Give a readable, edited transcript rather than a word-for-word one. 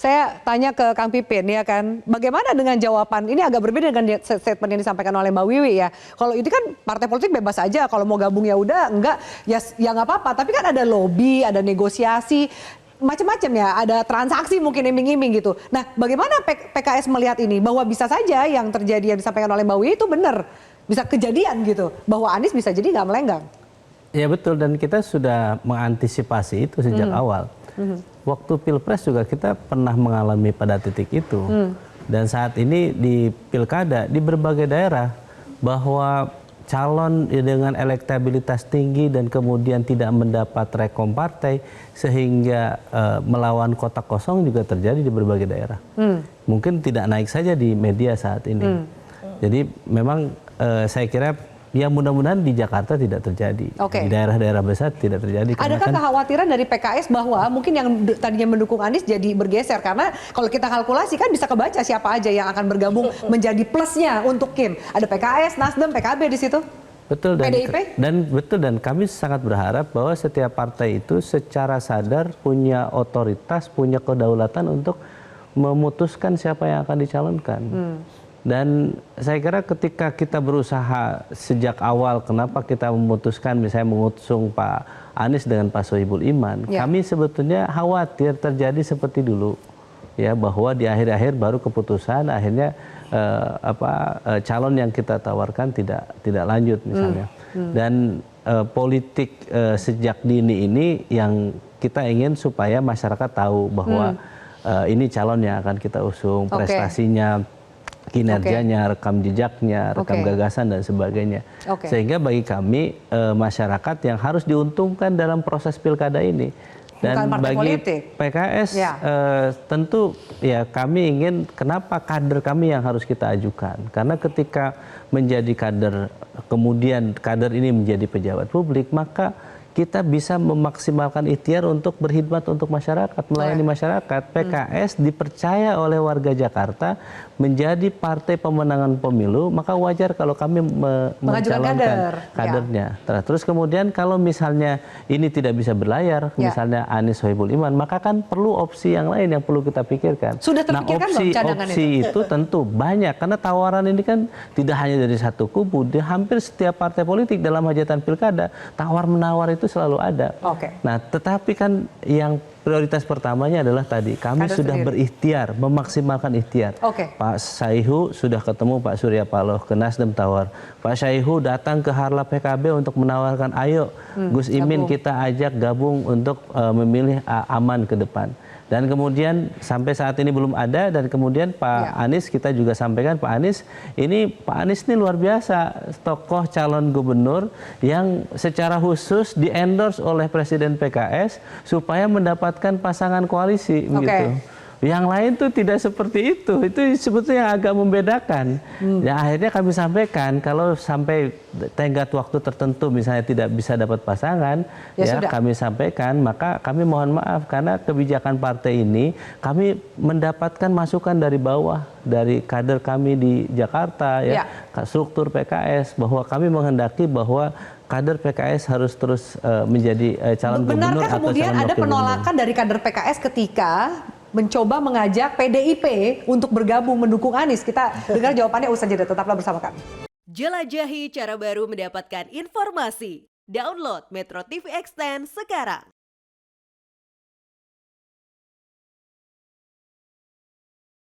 saya tanya ke Kang Pipin ya kan, bagaimana dengan jawaban ini agak berbeda dengan statement yang disampaikan oleh Mbak Wiwi ya. Kalau ini kan partai politik bebas aja, kalau mau gabung ya udah, enggak ya nggak apa-apa. Tapi kan ada lobby, ada negosiasi, macam-macam ya, ada transaksi mungkin iming-iming gitu. Nah, bagaimana PKS melihat ini bahwa bisa saja yang terjadi yang disampaikan oleh Mbak Wiwi itu benar, bisa kejadian gitu, bahwa Anies bisa jadi nggak melenggang. Ya betul, dan kita sudah mengantisipasi itu sejak awal. Waktu Pilpres juga kita pernah mengalami pada titik itu. Dan saat ini di Pilkada, di berbagai daerah, bahwa calon dengan elektabilitas tinggi dan kemudian tidak mendapat rekom partai, sehingga melawan kotak kosong juga terjadi di berbagai daerah. Mungkin tidak naik saja di media saat ini. Jadi memang saya kira ya mudah-mudahan di Jakarta tidak terjadi. Di daerah-daerah besar tidak terjadi. Adakah kekhawatiran dari PKS bahwa mungkin yang tadinya mendukung Anies jadi bergeser? Karena kalau kita kalkulasi kan bisa kebaca siapa aja yang akan bergabung menjadi plusnya untuk Kim. Ada PKS, Nasdem, PKB di situ. Betul, PDIP? Dan kami sangat berharap bahwa setiap partai itu secara sadar punya otoritas, punya kedaulatan untuk memutuskan siapa yang akan dicalonkan. Dan saya kira ketika kita berusaha sejak awal, kenapa kita memutuskan misalnya mengusung Pak Anies dengan Pak Sohibul Iman, kami sebetulnya khawatir terjadi seperti dulu, ya, bahwa di akhir-akhir baru keputusan, akhirnya calon yang kita tawarkan tidak lanjut misalnya. Dan politik sejak dini ini yang kita ingin supaya masyarakat tahu bahwa ini calon yang akan kita usung, prestasinya, kinerjanya, rekam jejaknya, rekam gagasan dan sebagainya. Sehingga bagi kami masyarakat yang harus diuntungkan dalam proses pilkada ini. Dan bagi PKS tentu ya kami ingin, kenapa kader kami yang harus kita ajukan? Karena ketika menjadi kader, kemudian kader ini menjadi pejabat publik, maka kita bisa memaksimalkan ikhtiar untuk berkhidmat untuk masyarakat, melayani masyarakat. PKS dipercaya oleh warga Jakarta menjadi partai pemenangan pemilu, maka wajar kalau kami mencalonkan kadernya. Terus kemudian kalau misalnya ini tidak bisa berlayar, misalnya Anies Sohibul Iman, maka kan perlu opsi yang lain yang perlu kita pikirkan. Sudah terpikirkan opsi itu tentu banyak, karena tawaran ini kan tidak hanya dari satu kubu, di hampir setiap partai politik dalam hajatan pilkada, tawar-menawar itu selalu ada. Nah, tetapi kan yang prioritas pertamanya adalah tadi, kami sudah berikhtiar, memaksimalkan ikhtiar. Pak Saihu sudah ketemu Pak Surya Paloh ke Nasdem tawar. Pak Saihu datang ke Harla PKB untuk menawarkan, ayo Gus Imin kita ajak gabung untuk memilih aman ke depan. Dan kemudian sampai saat ini belum ada, dan kemudian Pak Anies kita juga sampaikan, Pak Anies ini luar biasa, tokoh calon gubernur yang secara khusus di-endorse oleh Presiden PKS supaya mendapatkan pasangan koalisi begitu. Yang lain tuh tidak seperti itu sebetulnya yang agak membedakan. Ya akhirnya kami sampaikan, kalau sampai tenggat waktu tertentu misalnya tidak bisa dapat pasangan, kami sampaikan, maka kami mohon maaf, karena kebijakan partai ini kami mendapatkan masukan dari bawah, dari kader kami di Jakarta, struktur PKS, bahwa kami menghendaki bahwa kader PKS harus terus menjadi calon gubernur atau calon wakil gubernur. Benarkah kemudian ada penolakan dari kader PKS ketika mencoba mengajak PDIP untuk bergabung mendukung Anies? Kita dengar jawabannya usai jeda, tetaplah bersama kami. Jelajahi cara baru mendapatkan informasi. Download Metro TV Extend sekarang.